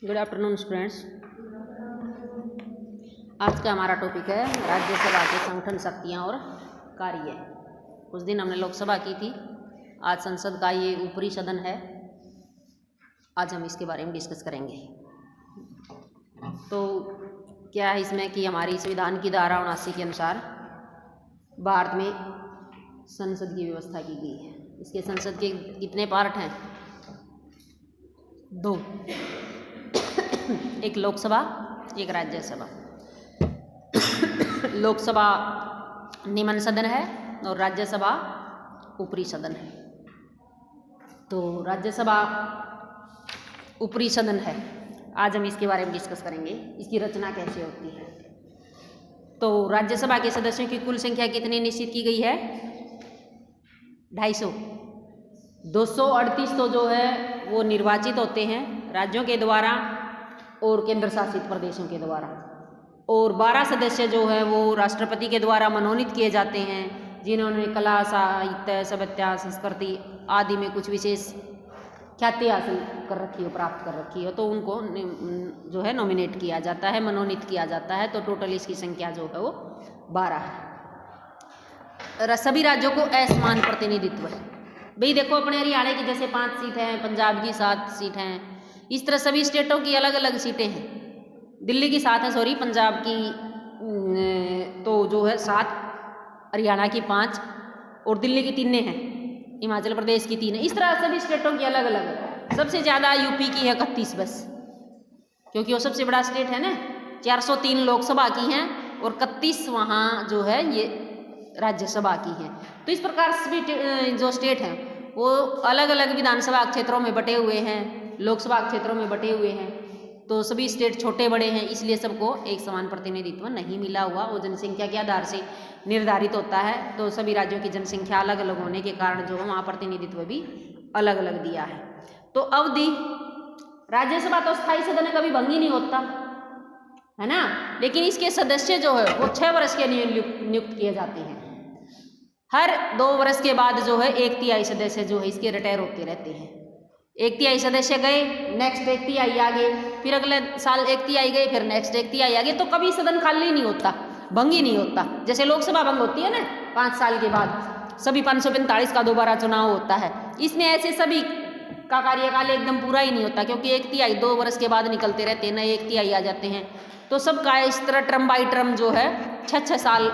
Good afternoon students. आज का हमारा टॉपिक है राज्यसभा के संगठन शक्तियाँ और कार्य। कुछ दिन हमने लोकसभा की थी, आज संसद का ये ऊपरी सदन है। आज हम इसके बारे में डिस्कस करेंगे। तो क्या है इसमें कि हमारी संविधान की धारा 79 के अनुसार भारत में संसद की व्यवस्था की गई है। इसके संसद के कितने पार्ट हैं? 2, एक लोकसभा, एक राज्यसभा। लोकसभा निम्न सदन है और राज्यसभा ऊपरी सदन है। तो राज्यसभा ऊपरी सदन है, आज हम इसके बारे में डिस्कस करेंगे, इसकी रचना कैसे होती है। तो राज्यसभा के सदस्यों की कुल संख्या कितनी निश्चित की गई है? 250। 238 तो जो है वो निर्वाचित होते हैं राज्यों के द्वारा और केंद्र शासित प्रदेशों के द्वारा, और 12 सदस्य जो है वो राष्ट्रपति के द्वारा मनोनीत किए जाते हैं, जिन्होंने कला, साहित्य, सभ्यता, संस्कृति आदि में कुछ विशेष ख्याति हासिल कर रखी हो, प्राप्त कर रखी हो, तो उनको जो है नॉमिनेट किया जाता है, मनोनीत किया जाता है। तो टोटल इसकी संख्या जो है वो 12 है। सभी राज्यों को असमान प्रतिनिधित्व है। भाई देखो, अपने हरियाणा की जैसे 5 सीट हैं, पंजाब की 7 सीट हैं, इस तरह सभी स्टेटों की अलग अलग सीटें हैं। दिल्ली की 7 है, सॉरी, पंजाब की तो जो है 7, हरियाणा की 5 और दिल्ली की 3 हैं, हिमाचल प्रदेश की 3 है। इस तरह सभी स्टेटों की अलग अलग है। सबसे ज़्यादा यूपी की है 31 बस, क्योंकि वो सबसे बड़ा स्टेट है ना। 403 लोकसभा की हैं और 31 वहाँ जो है ये राज्यसभा की हैं। तो इस प्रकार सभी जो स्टेट हैं वो अलग अलग विधानसभा क्षेत्रों में बटे हुए हैं, लोकसभा क्षेत्रों में बटे हुए हैं। तो सभी स्टेट छोटे बड़े हैं, इसलिए सबको एक समान प्रतिनिधित्व नहीं मिला हुआ। वो जनसंख्या के आधार से निर्धारित होता है। तो सभी राज्यों की जनसंख्या अलग अलग होने के कारण जो है वहाँ प्रतिनिधित्व भी अलग अलग दिया है। तो अवधि, राज्यसभा तो स्थायी सदन कभी भंग ही नहीं होता है ना, लेकिन इसके सदस्य जो है वो 6 वर्ष के लिए नियुक्त किए जाते हैं। हर 2 वर्ष के बाद जो है 1/3 सदस्य जो है इसके रिटायर होते रहते हैं। 1/3 सदस्य गए, नेक्स्ट 1/3 आ गए, फिर अगले साल 1/3 गए, फिर नेक्स्ट 1/3 आ गए। तो कभी सदन खाली नहीं होता, भंग ही नहीं होता। जैसे लोकसभा भंग होती है ना 5 साल के बाद, सभी 545 का दोबारा चुनाव होता है। इसमें ऐसे सभी का कार्यकाल एकदम पूरा ही नहीं होता, क्योंकि 1/3 2 वर्ष के बाद निकलते रहते हैं, नए 1/3 आ जाते हैं। तो सबका इस तरह टर्म बाई टर्म जो है 6-6 साल,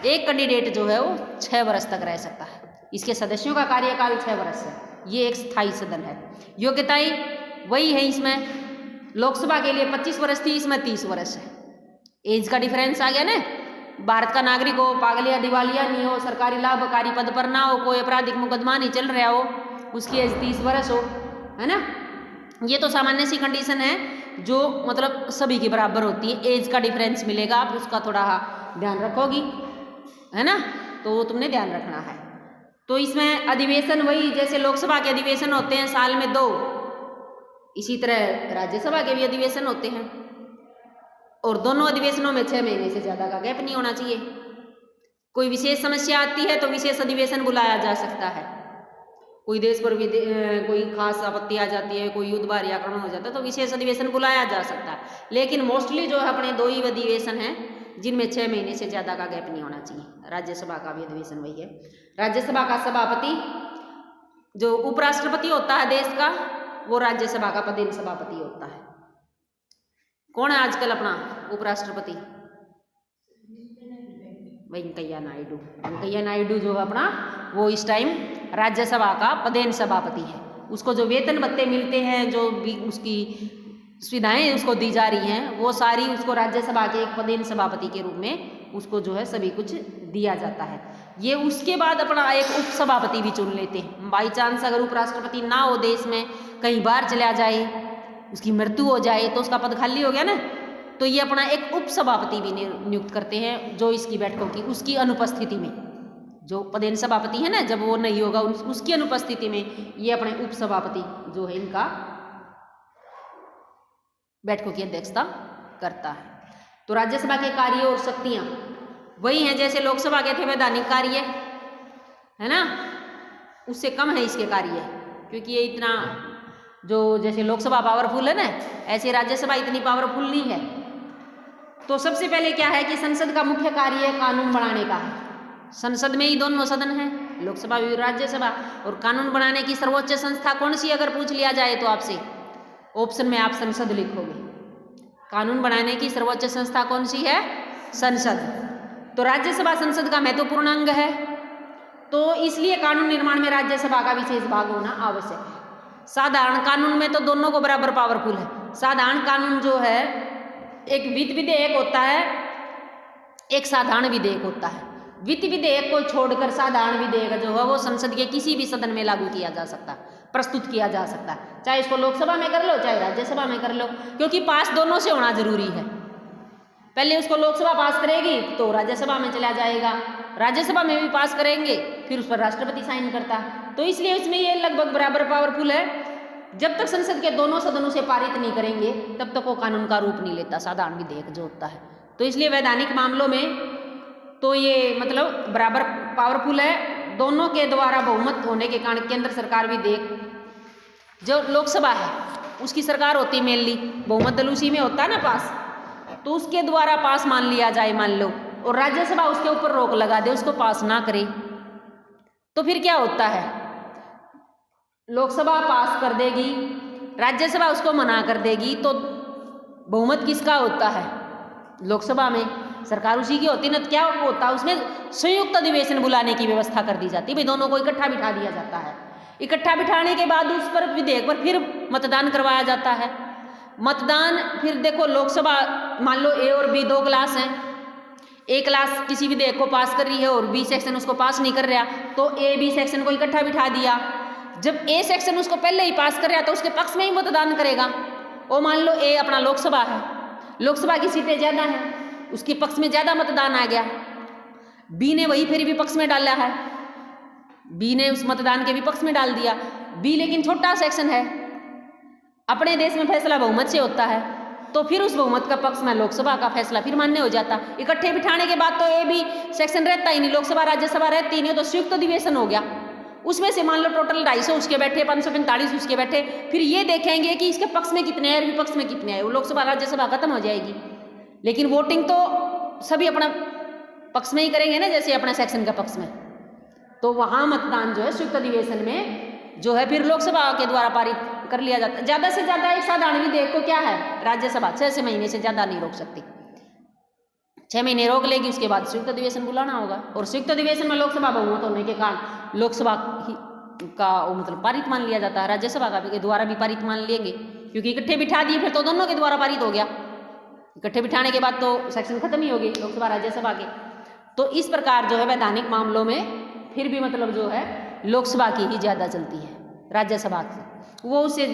एक कैंडिडेट जो है वो 6 वर्ष तक रह सकता है। इसके सदस्यों का कार्यकाल 6 वर्ष है। ये एक स्थायी सदन है। योग्यताएं वही है, इसमें लोकसभा के लिए 25 वर्ष थी, इसमें 30 वर्ष है। एज का डिफरेंस आ गया ना। भारत का नागरिक हो, पागल या दिवालिया नहीं हो, सरकारी लाभकारी पद पर ना हो, कोई आपराधिक मुकदमा नहीं चल रहा हो, उसकी एज 30 वर्ष हो, है ना। ये तो सामान्य सी कंडीशन है जो मतलब सभी की बराबर होती है। एज का डिफरेंस मिलेगा, आप उसका थोड़ा ध्यान रखोगी, है ना, तो वो तुमने ध्यान रखना है। तो इसमें अधिवेशन वही जैसे लोकसभा के अधिवेशन होते हैं साल में 2, इसी तरह राज्यसभा के भी अधिवेशन होते हैं। और दोनों अधिवेशनों में 6 महीने से ज़्यादा का गैप नहीं होना चाहिए। कोई विशेष समस्या आती है तो विशेष अधिवेशन बुलाया जा सकता है। कोई देश पर कोई खास आपत्ति आ जाती है, कोई युद्ध बाहरी आक्रमण हो जाता है, तो विशेष अधिवेशन बुलाया जा सकता है। लेकिन मोस्टली जो है अपने 2 ही अधिवेशन हैं जिनमें 6 महीने से ज़्यादा का गैप नहीं होना चाहिए। राज्यसभा का भी अधिवेशन वही है। राज्यसभा का सभापति जो उपराष्ट्रपति होता है देश का, वो राज्यसभा का पदेन सभापति होता है। कौन है आजकल अपना उपराष्ट्रपति? वेंकैया नायडू। वेंकैया नायडू जो है अपना, वो इस टाइम राज्यसभा का पदेन सभापति है। उसको जो वेतन भत्ते मिलते हैं, जो भी उसकी सुविधाएं उसको दी जा रही हैं, वो सारी उसको राज्यसभा के एक पदेन सभापति के रूप में उसको जो है सभी कुछ दिया जाता है। ये उसके बाद अपना एक उपसभापति भी चुन लेते हैं। बाई चांस अगर उपराष्ट्रपति ना हो, देश में कहीं बाहर चला जाए, उसकी मृत्यु हो जाए, तो उसका पद खाली हो गया ना, तो ये अपना एक उपसभापति भी नियुक्त करते हैं, जो इसकी बैठकों की उसकी अनुपस्थिति में, जो पदेन सभापति है ना, जब वो नहीं होगा उसकी अनुपस्थिति में ये अपने उपसभापति जो है इनका बैठकों की अध्यक्षता करता है। तो राज्यसभा के कार्य और शक्तियां वही हैं जैसे लोकसभा के थे वैधानिक कार्य, है ना, उससे कम है इसके कार्य, क्योंकि ये इतना जो जैसे लोकसभा पावरफुल है ना, ऐसे राज्यसभा इतनी पावरफुल नहीं है। तो सबसे पहले क्या है कि संसद का मुख्य कार्य कानून बनाने का है। संसद में ही दोनों सदन है, लोकसभा भी राज्यसभा। और कानून बनाने की सर्वोच्च संस्था कौन सी अगर पूछ लिया जाए तो आपसे ऑप्शन में आप संसद लिखोगे। कानून बनाने की सर्वोच्च संस्था कौन सी है? संसद। तो राज्यसभा संसद का महत्वपूर्ण अंग है, तो इसलिए कानून निर्माण में राज्यसभा का विशेष भाग होना आवश्यक है। साधारण कानून में तो दोनों को बराबर पावरफुल है। साधारण कानून जो है एक वित्त विधेयक होता है, एक साधारण विधेयक होता है। वित्त विधेयक को छोड़कर साधारण विधेयक जो है वो संसद के किसी भी सदन में लागू किया जा सकता है, प्रस्तुत किया जा सकता है, चाहे इसको लोकसभा में कर लो चाहे राज्यसभा में कर लो, क्योंकि पास दोनों से होना जरूरी है। पहले उसको लोकसभा पास करेगी तो राज्यसभा में चला जाएगा, राज्यसभा में भी पास करेंगे फिर उस पर राष्ट्रपति साइन करता है। तो इसलिए इसमें ये लगभग बराबर पावरफुल है। जब तक संसद के दोनों सदनों से पारित नहीं करेंगे तब तक वो कानून का रूप नहीं लेता, साधारण विधेयक जो होता है। तो इसलिए वैधानिक मामलों में तो ये मतलब बराबर पावरफुल है। दोनों के द्वारा बहुमत होने के कारण केंद्र सरकार विधेयक, जो लोकसभा है उसकी सरकार होती है मेनली, बहुमत दल उसी में होता है ना पास, तो उसके द्वारा पास मान लिया जाए मान लो, और राज्यसभा उसके ऊपर रोक लगा दे, उसको पास ना करे, तो फिर क्या होता है? लोकसभा पास कर देगी, राज्यसभा उसको मना कर देगी, तो बहुमत किसका होता है? लोकसभा में सरकार उसी की होती है ना। तो क्या होता है उसमें संयुक्त अधिवेशन बुलाने की व्यवस्था कर दी जाती है, भाई दोनों को इकट्ठा बिठा दिया जाता है। इकट्ठा बिठाने के बाद उस पर विधेयक पर फिर मतदान करवाया जाता है। मतदान फिर देखो लोकसभा मान लो ए और बी दो क्लास हैं, ए क्लास किसी विधेयक को पास कर रही है और बी सेक्शन उसको पास नहीं कर रहा, तो ए बी सेक्शन को इकट्ठा बिठा दिया। जब ए सेक्शन उसको पहले ही पास कर रहा तो उसके पक्ष में ही मतदान करेगा। और मान लो ए अपना लोकसभा है, लोकसभा की सीटें ज़्यादा हैं, उसके पक्ष में ज़्यादा मतदान आ गया, बी ने वही फिर विपक्ष में डाला है, बी ने उस मतदान के विपक्ष में डाल दिया। बी लेकिन छोटा सेक्शन है, अपने देश में फैसला बहुमत से होता है, तो फिर उस बहुमत का पक्ष में लोकसभा का फैसला फिर मान्य हो जाता। इकट्ठे बिठाने के बाद तो ए बी सेक्शन रहता ही नहीं, लोकसभा राज्यसभा रहती ही नहीं, तो संयुक्त अधिवेशन हो गया। उसमें से मान लो टोटल 250 उसके बैठे, 545 उसके बैठे, फिर ये देखेंगे कि इसके पक्ष में कितने हैं विपक्ष में कितने हैं, वो लोकसभा राज्यसभा खत्म हो जाएगी। लेकिन वोटिंग तो सभी अपना पक्ष में ही करेंगे ना, जैसे अपना सेक्शन का पक्ष में, तो वहाँ मतदान जो है संयुक्त अधिवेशन में जो है फिर लोकसभा के द्वारा पारित कर लिया जाता है। ज़्यादा से ज़्यादा एक साधारण विधेयक को क्या है, राज्यसभा 6 महीने से ज़्यादा नहीं रोक सकती, 6 महीने रोक लेगी, उसके बाद संयुक्त अधिवेशन बुलाना होगा। और संयुक्त अधिवेशन में लोकसभा बहुमत होने के कारण लोकसभा का मतलब पारित मान लिया जाता है, राज्यसभा का के द्वारा भी पारित मान लेंगे, क्योंकि इकट्ठे बिठा दिए फिर तो दोनों के द्वारा पारित हो गया। इकट्ठे बिठाने के बाद तो सेक्शन खत्म ही होगी लोकसभा राज्यसभा के। तो इस प्रकार जो है वैधानिक मामलों में फिर भी मतलब जो है लोकसभा की ही ज़्यादा चलती है राज्यसभा से। वो उसे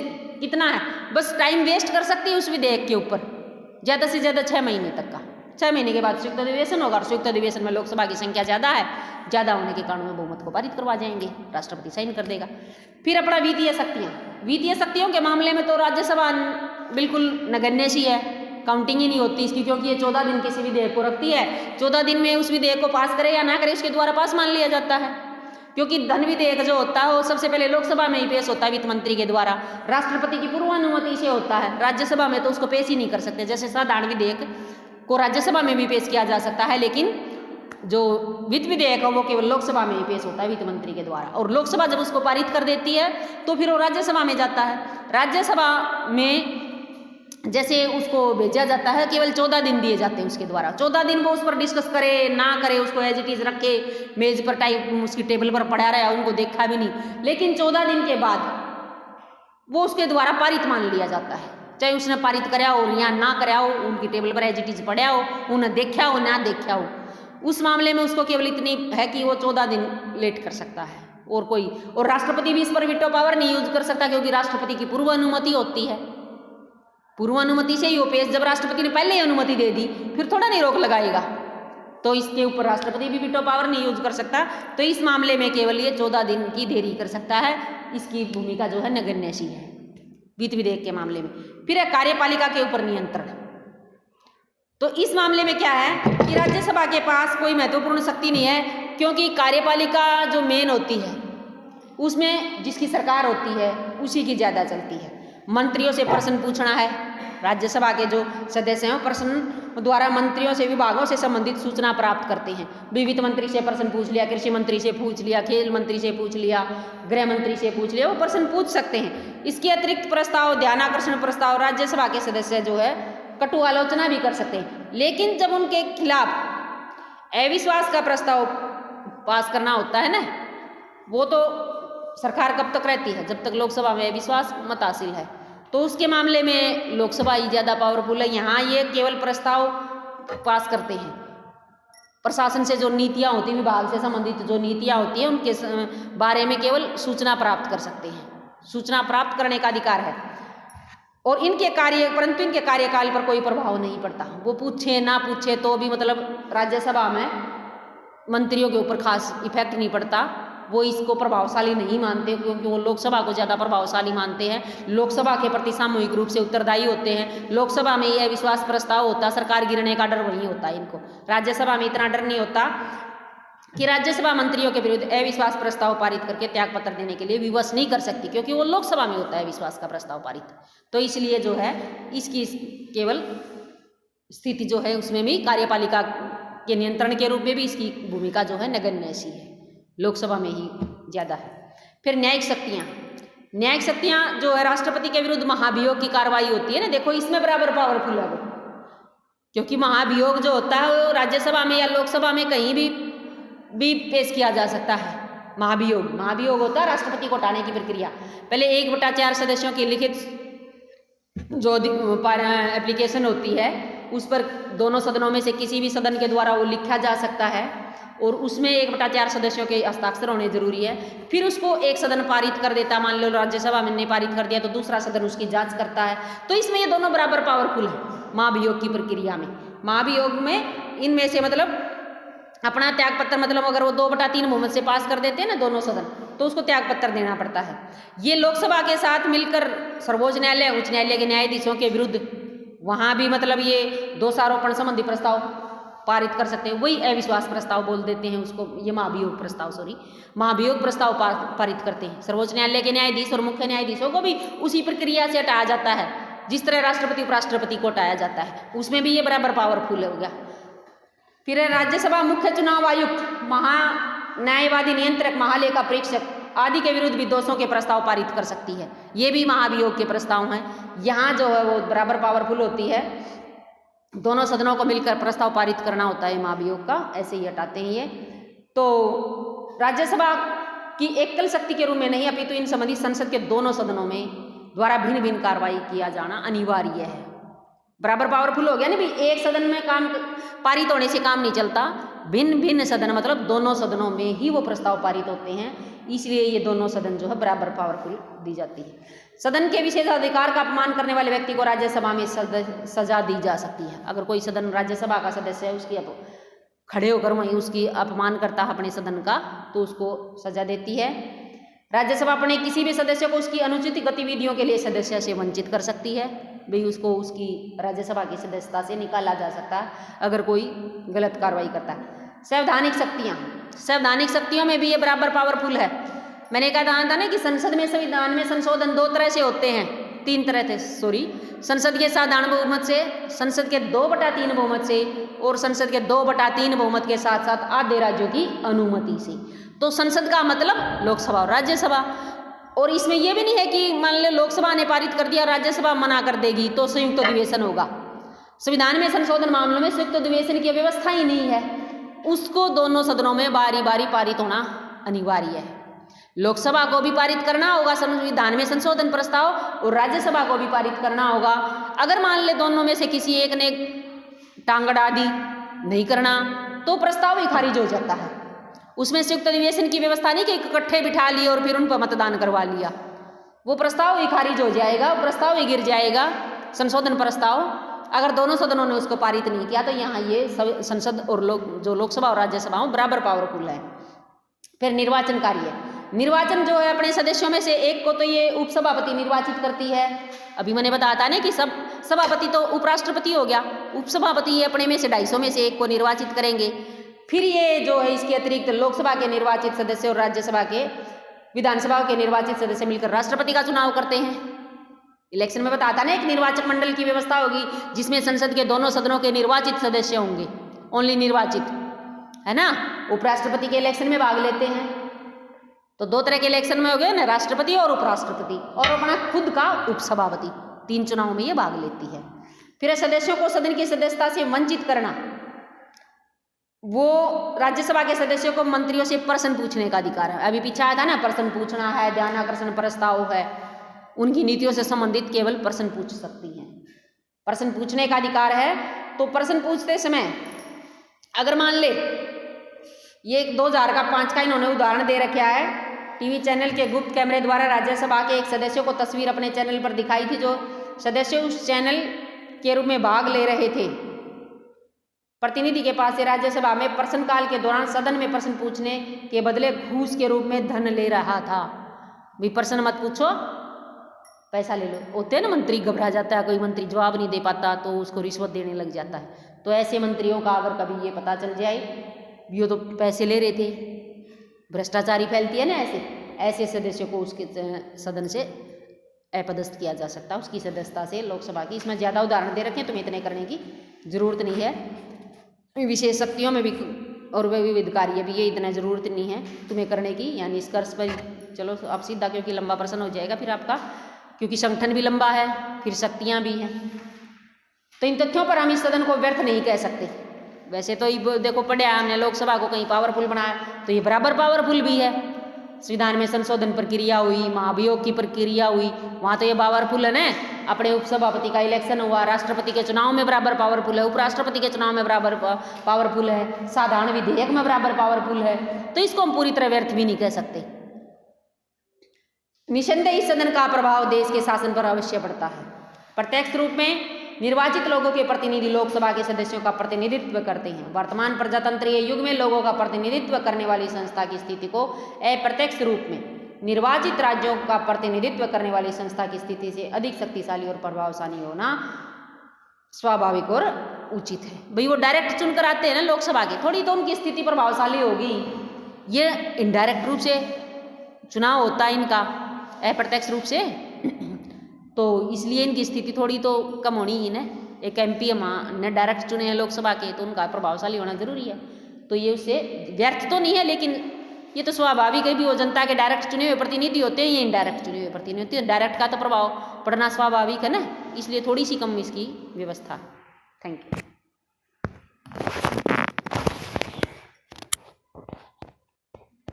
कितना है बस टाइम वेस्ट कर सकती है उस विधेयक के ऊपर, ज़्यादा से ज़्यादा 6 महीने तक का। 6 महीने के बाद संयुक्त अधिवेशन होगा, और संयुक्त अधिवेशन में लोकसभा की संख्या ज़्यादा है, ज़्यादा होने के कारण में बहुमत को पारित करवा जाएंगे, राष्ट्रपति साइन कर देगा। फिर अपना वित्तीय शक्तियाँ, वित्तीय शक्तियों के मामले में तो राज्यसभा बिल्कुल नगण्य सी है, काउंटिंग ही नहीं होती इसकी, क्योंकि ये 14 दिन किसी विधेयक को रखती है। 14 दिन में उस विधेयक को पास करे या ना करे उसके द्वारा पास मान लिया जाता है, क्योंकि धन विधेयक जो होता है वो सबसे पहले लोकसभा में ही पेश होता है वित्त मंत्री के द्वारा, राष्ट्रपति की पूर्वानुमति से होता है। राज्यसभा में तो उसको पेश ही नहीं कर सकते, जैसे साधारण विधेयक को राज्यसभा में भी पेश किया जा सकता है, लेकिन जो वित्त विधेयक है वो केवल लोकसभा में ही पेश होता है वित्त मंत्री के द्वारा। और लोकसभा जब उसको पारित कर देती है तो फिर वो राज्यसभा में जाता है। राज्यसभा में जैसे उसको भेजा जाता है, केवल 14 दिन दिए जाते हैं उसके द्वारा। 14 दिन वो उस पर डिस्कस करे ना करे, उसको एज इट इज रखे मेज पर टाइप उसकी टेबल पर पड़ा रहा, उनको देखा भी नहीं, लेकिन 14 दिन के बाद वो उसके द्वारा पारित मान लिया जाता है। चाहे उसने पारित कराया हो या ना कराया हो, उनकी टेबल पर एज इट इज पड़ा हो, उन्हें देखा हो ना देखा हो, उस मामले में उसको केवल इतनी है कि वो 14 दिन लेट कर सकता है। और राष्ट्रपति भी इस पर वीटो पावर नहीं यूज कर सकता, क्योंकि राष्ट्रपति की पूर्व अनुमति होती है। पूर्व अनुमति से ही वो पेश, जब राष्ट्रपति ने पहले ही अनुमति दे दी फिर थोड़ा नहीं रोक लगाएगा, तो इसके ऊपर राष्ट्रपति भी वीटो पावर नहीं यूज कर सकता। तो इस मामले में केवल ये 14 दिन की देरी कर सकता है, इसकी भूमिका जो है नगण्य सी है वित्त विधेयक के मामले में। फिर है कार्यपालिका के ऊपर नियंत्रण। तो इस मामले में क्या है कि राज्यसभा के पास कोई महत्वपूर्ण शक्ति नहीं है, क्योंकि कार्यपालिका जो मेन होती है उसमें जिसकी सरकार होती है उसी की ज़्यादा चलती है। मंत्रियों से प्रश्न पूछना है। राज्यसभा के जो सदस्य हैं प्रश्न द्वारा मंत्रियों से, विभागों से संबंधित सूचना प्राप्त करते हैं। वित्त मंत्री से प्रश्न पूछ लिया, कृषि मंत्री से पूछ लिया, खेल मंत्री से पूछ लिया, गृह मंत्री से पूछ लिया, वो प्रश्न पूछ सकते हैं। इसके अतिरिक्त प्रस्ताव, ध्यानाकर्षण प्रस्ताव राज्यसभा के सदस्य जो है कटु आलोचना भी कर सकते हैं। लेकिन जब उनके खिलाफ अविश्वास का प्रस्ताव पास करना होता है ना, वो तो सरकार कब तक रहती है, जब तक लोकसभा में अविश्वास मत हासिल है। तो उसके मामले में लोकसभा ही ज़्यादा पावरफुल है। यहाँ ये केवल प्रस्ताव पास करते हैं। प्रशासन से जो नीतियाँ होती हैं, विभाग से संबंधित जो नीतियाँ होती हैं, उनके बारे में केवल सूचना प्राप्त कर सकते हैं। सूचना प्राप्त करने का अधिकार है और परंतु इनके कार्यकाल पर कोई प्रभाव नहीं पड़ता। वो पूछे ना पूछे तो भी मतलब राज्यसभा में मंत्रियों के ऊपर खास इफेक्ट नहीं पड़ता। वो इसको प्रभावशाली नहीं मानते, क्योंकि वो लोकसभा को ज़्यादा प्रभावशाली मानते हैं। लोकसभा के प्रति सामूहिक रूप से उत्तरदायी होते हैं। लोकसभा में ये अविश्वास प्रस्ताव होता, सरकार गिरने का डर वहीं होता है इनको। राज्यसभा में इतना डर नहीं होता कि राज्यसभा मंत्रियों के विरुद्ध अविश्वास प्रस्ताव पारित करके त्यागपत्र देने के लिए विवश नहीं कर सकती, क्योंकि वो लोकसभा में होता है अविश्वास का प्रस्ताव पारित। तो इसलिए जो है इसकी केवल स्थिति जो है उसमें भी कार्यपालिका के नियंत्रण के रूप में भी इसकी भूमिका जो है नगण्य सी है, लोकसभा में ही ज़्यादा है। फिर न्यायिक शक्तियाँ जो है राष्ट्रपति के विरुद्ध महाभियोग की कार्रवाई होती है ना, देखो इसमें बराबर पावरफुल है वो, क्योंकि महाभियोग जो होता है वो राज्यसभा में या लोकसभा में कहीं भी पेश किया जा सकता है। महाभियोग होता है राष्ट्रपति को हटाने की प्रक्रिया। पहले 1/4 सदस्यों की लिखित जो एप्लीकेशन होती है उस पर दोनों सदनों में से किसी भी सदन के द्वारा वो लिखा जा सकता है और उसमें 1/4 सदस्यों के हस्ताक्षर होने जरूरी है। फिर उसको एक सदन पारित कर देता, मान लो राज्यसभा में ने पारित कर दिया तो दूसरा सदन उसकी जांच करता है। तो इसमें ये दोनों बराबर पावरफुल है महाभियोग की प्रक्रिया में। महाभियोग में इनमें से मतलब अपना त्यागपत्र, मतलब अगर वो 2/3 बहुमत से पास कर देते हैं ना दोनों सदन, तो उसको त्यागपत्र देना पड़ता है। ये लोकसभा के साथ मिलकर सर्वोच्च न्यायालय, उच्च न्यायालय के न्यायाधीशों के विरुद्ध वहाँ भी मतलब ये दोषारोपण संबंधी प्रस्ताव पारित कर सकते हैं। वही अविश्वास प्रस्ताव बोल देते हैं उसको, ये महाभियोग प्रस्ताव पारित करते हैं। सर्वोच्च न्यायालय के न्यायाधीश और मुख्य न्यायाधीशों को भी उसी प्रक्रिया से हटाया जाता है जिस तरह राष्ट्रपति उपराष्ट्रपति को हटाया जाता है, उसमें भी ये बराबर पावरफुल हो गया। फिर राज्यसभा मुख्य चुनाव आयुक्त, न्यायवादी नियंत्रक, महालेखा परीक्षक आदि के विरुद्ध भी दोषों के प्रस्ताव पारित कर सकती है। ये भी महाभियोग के प्रस्ताव हैं। यहाँ जो है वो बराबर पावरफुल होती है। दोनों सदनों को मिलकर प्रस्ताव पारित करना होता है महाभियोग का, ऐसे ही हटाते हैं ये। तो राज्यसभा की एकल शक्ति के रूप में नहीं, अपितु इन संबंधी संसद के दोनों सदनों में द्वारा भिन्न भिन्न कार्रवाई किया जाना अनिवार्य है। बराबर पावरफुल हो गया ना भाई, एक सदन में काम पारित होने से काम नहीं चलता, भिन्न भिन्न सदन मतलब दोनों सदनों में ही वो प्रस्ताव पारित होते हैं। इसलिए ये दोनों सदन जो है बराबर पावरफुल दी जाती है। सदन के विशेषाधिकार का अपमान करने वाले व्यक्ति को राज्यसभा में सजा दी जा सकती है। अगर कोई सदन राज्यसभा का सदस्य है, उसकी अब खड़े होकर वहीं उसकी अपमान करता है अपने सदन का, तो उसको सजा देती है। राज्यसभा अपने किसी भी सदस्य को उसकी अनुचित गतिविधियों के लिए सदस्य से वंचित कर सकती है। भाई उसको उसकी राज्यसभा की सदस्यता से निकाला जा सकता है अगर कोई गलत कार्रवाई करता है। संवैधानिक शक्तियों में भी ये बराबर पावरफुल है। मैंने कहा था ना कि संसद में संविधान में संशोधन 2 तरह से होते हैं, 3 तरह थे, संसद के साधारण बहुमत से, संसद के 2/3 बहुमत से और संसद के 2/3 बहुमत के साथ साथ आधे राज्यों की अनुमति से। तो संसद का मतलब लोकसभा और राज्यसभा। और इसमें यह भी नहीं है कि मान लो लोकसभा ने पारित कर दिया, राज्यसभा मना कर देगी तो संयुक्त अधिवेशन होगा। संविधान में संशोधन मामलों में संयुक्त अधिवेशन की व्यवस्था ही नहीं है, उसको दोनों सदनों में बारी बारी पारित होना अनिवार्य है। लोकसभा को भी पारित करना होगा संविधान में संशोधन प्रस्ताव और राज्यसभा को भी पारित करना होगा। अगर मान ले दोनों में से किसी एक ने टांग अड़ा दी, नहीं करना, तो प्रस्ताव ही खारिज हो जाता है। उसमें संयुक्त अधिवेशन की व्यवस्था नहीं कि इकट्ठे बिठा लिए और फिर उन पर मतदान करवा लिया, वो प्रस्ताव ही खारिज हो जाएगा, प्रस्ताव ही गिर जाएगा। संशोधन प्रस्ताव अगर दोनों सदनों ने उसको पारित नहीं किया तो यहाँ ये संसद और लोकसभा और राज्यसभा बराबर पावरफुल है। फिर निर्वाचन कार्य, निर्वाचन जो है अपने सदस्यों में से एक को तो ये उपसभापति निर्वाचित करती है। अभी मैंने बताया था ना कि सब सभापति तो उपराष्ट्रपति हो गया, उपसभापति ये अपने में से 250 में से एक को निर्वाचित करेंगे। फिर ये जो है इसके अतिरिक्त लोकसभा के निर्वाचित सदस्य और राज्यसभा के विधानसभा के निर्वाचित सदस्य मिलकर राष्ट्रपति का चुनाव करते हैं। इलेक्शन में बताता ना, एक निर्वाचक मंडल की व्यवस्था होगी जिसमें संसद के दोनों सदनों के निर्वाचित सदस्य होंगे, ओनली निर्वाचित, है ना। उपराष्ट्रपति के इलेक्शन में भाग लेते हैं, तो दो तरह के इलेक्शन में हो गए ना, राष्ट्रपति और उपराष्ट्रपति, और अपना खुद का उपसभापति, 3 चुनाव में ये भाग लेती है। फिर सदस्यों को सदन की सदस्यता से वंचित करना, वो राज्यसभा के सदस्यों को मंत्रियों से प्रश्न पूछने का अधिकार है। अभी पीछे आया था ना, प्रश्न पूछना है, ध्यानाकर्षण प्रस्ताव है, उनकी नीतियों से संबंधित केवल प्रश्न पूछ सकती हैं, प्रश्न पूछने का अधिकार है। तो प्रश्न पूछते समय अगर मान ले, ये 2005 का इन्होंने उदाहरण दे रखा है, टीवी चैनल के गुप्त कैमरे द्वारा राज्यसभा के एक सदस्य को तस्वीर अपने चैनल पर दिखाई थी, जो सदस्य उस चैनल के रूप में भाग ले रहे थे। प्रतिनिधि के पास से राज्यसभा में प्रश्नकाल के दौरान सदन में प्रश्न पूछने के बदले घूस के रूप में धन ले रहा था। भी प्रश्न मत पूछो, पैसा ले लो। होते हैं ना मंत्री, घबरा जाता है, कोई मंत्री जवाब नहीं दे पाता तो उसको रिश्वत देने लग जाता है। तो ऐसे मंत्रियों का अगर कभी ये पता चल जाए ये तो पैसे ले रहे थे, भ्रष्टाचारी फैलती है ना, ऐसे सदस्यों को उसके सदन से अपदस्थ किया जा सकता है, उसकी सदस्यता से लोकसभा की। इसमें ज़्यादा उदाहरण दे रखे हैं, तुम्हें इतने करने की जरूरत नहीं है। विशेष शक्तियों में भी और विविध कार्य भी, ये इतना ज़रूरत नहीं है तुम्हें करने की। यानी निष्कर्ष पर चलो अब सीधा, क्योंकि लंबा प्रश्न हो जाएगा फिर आपका, क्योंकि संगठन भी लंबा है, फिर शक्तियाँ भी हैं। तो इन तथ्यों पर हम इस सदन को व्यर्थ नहीं कह सकते। वैसे तो ये देखो पढ़ा हमने, लोकसभा को कहीं पावरफुल बनाया, तो ये बराबर पावरफुल भी है। संविधान में संशोधन प्रक्रिया हुई, महाभियोग की प्रक्रिया हुई, वहाँ तो ये पावरफुल है ना। अपने उपसभापति का इलेक्शन हुआ, राष्ट्रपति के चुनाव में बराबर पावरफुल है, उपराष्ट्रपति के चुनाव में बराबर पावरफुल है, साधारण विधेयक में बराबर पावरफुल है। तो इसको हम पूरी तरह व्यर्थ भी नहीं कह सकते। निसंदेह इस सदन का प्रभाव देश के शासन पर अवश्य पड़ता है। प्रत्यक्ष रूप में निर्वाचित लोगों के प्रतिनिधि लोकसभा के सदस्यों का प्रतिनिधित्व करते हैं। वर्तमान प्रजातंत्रीय युग में लोगों का प्रतिनिधित्व करने वाली संस्था की स्थिति को अप्रत्यक्ष रूप में निर्वाचित राज्यों का प्रतिनिधित्व करने वाली संस्था की स्थिति से अधिक शक्तिशाली और प्रभावशाली होना स्वाभाविक और उचित है। भाई वो डायरेक्ट चुनकर आते हैं ना लोकसभा के, थोड़ी तो उनकी स्थिति प्रभावशाली होगी। ये इनडायरेक्ट रूप से चुनाव होता है इनका, अप्रत्यक्ष रूप से, तो इसलिए इनकी स्थिति थोड़ी तो कम होनी ही ना। एक MP हमने डायरेक्ट चुने हैं लोकसभा के, तो उनका प्रभावशाली होना जरूरी है। तो ये उससे व्यर्थ तो नहीं है, लेकिन ये तो स्वाभाविक है भी, वो जनता के डायरेक्ट चुने हुए प्रतिनिधि होते हैं, ये इनडायरेक्ट चुने हुए प्रतिनिधि होते हैं। डायरेक्ट का तो प्रभाव पड़ना स्वाभाविक है ना, इसलिए थोड़ी सी कम इसकी व्यवस्था। Thank you.